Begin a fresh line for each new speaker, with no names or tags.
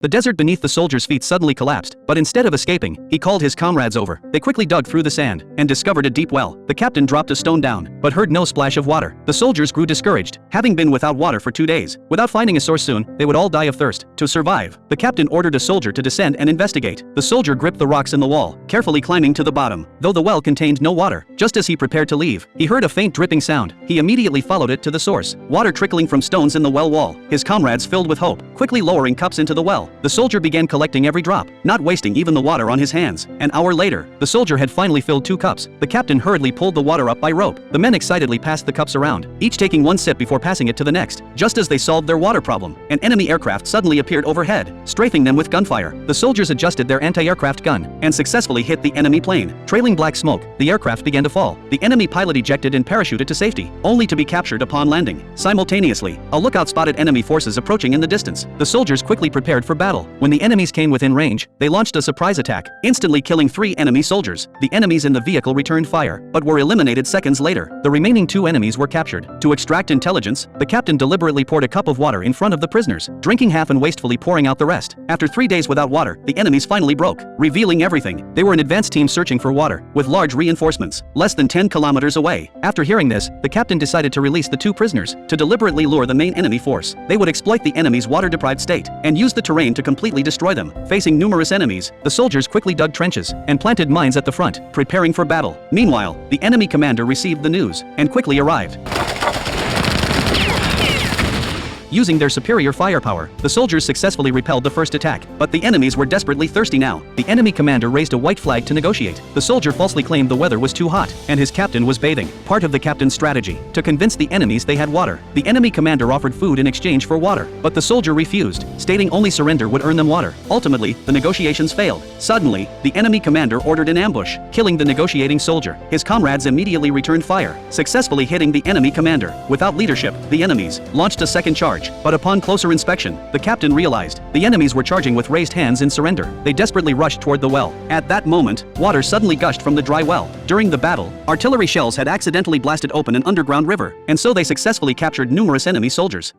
The desert beneath the soldier's feet suddenly collapsed, but instead of escaping, he called his comrades over. They quickly dug through the sand and discovered a deep well. The captain dropped a stone down, but heard no splash of water. The soldiers grew discouraged, having been without water for 2 days. Without finding a source soon, they would all die of thirst. To survive, the captain ordered a soldier to descend and investigate. The soldier gripped the rocks in the wall, carefully climbing to the bottom. Though the well contained no water, just as he prepared to leave, he heard a faint dripping sound. He immediately followed it to the source. Water trickling from stones in the well wall. His comrades filled with hope, quickly lowering cups into the well. The soldier began collecting every drop, not wasting even the water on his hands. An hour later, the soldier had finally filled 2 cups. The captain hurriedly pulled the water up by rope. The men excitedly passed the cups around, each taking 1 sip before passing it to the next. Just as they solved their water problem, an enemy aircraft suddenly appeared overhead, strafing them with gunfire. The soldiers adjusted their anti-aircraft gun and successfully hit the enemy plane. Trailing black smoke, the aircraft began to fall. The enemy pilot ejected and parachuted to safety, only to be captured upon landing. Simultaneously, a lookout spotted enemy forces approaching in the distance. The soldiers quickly prepared for battle. When the enemies came within range, they launched a surprise attack, instantly killing 3 enemy soldiers. The enemies in the vehicle returned fire, but were eliminated seconds later. The remaining 2 enemies were captured. To extract intelligence, the captain deliberately poured a cup of water in front of the prisoners, drinking half and wastefully pouring out the rest. After 3 days without water, the enemies finally broke, revealing everything. They were an advanced team searching for water, with large reinforcements, less than 10 kilometers away. After hearing this, the captain decided to release the 2 prisoners, to deliberately lure the main enemy force. They would exploit the enemy's water-deprived state, and use the terrain to completely destroy them. Facing numerous enemies, the soldiers quickly dug trenches, and planted mines at the front, preparing for battle. Meanwhile, the enemy commander received the news, and quickly arrived. Using their superior firepower, the soldiers successfully repelled the first attack, but the enemies were desperately thirsty now. The enemy commander raised a white flag to negotiate. The soldier falsely claimed the weather was too hot, and his captain was bathing. Part of the captain's strategy, to convince the enemies they had water. The enemy commander offered food in exchange for water, but the soldier refused, stating only surrender would earn them water. Ultimately, the negotiations failed. Suddenly, the enemy commander ordered an ambush, killing the negotiating soldier. His comrades immediately returned fire, successfully hitting the enemy commander. Without leadership, the enemies launched a second charge. But upon closer inspection, the captain realized the enemies were charging with raised hands in surrender. They desperately rushed toward the well. At that moment, water suddenly gushed from the dry well. During the battle, artillery shells had accidentally blasted open an underground river, and so they successfully captured numerous enemy soldiers.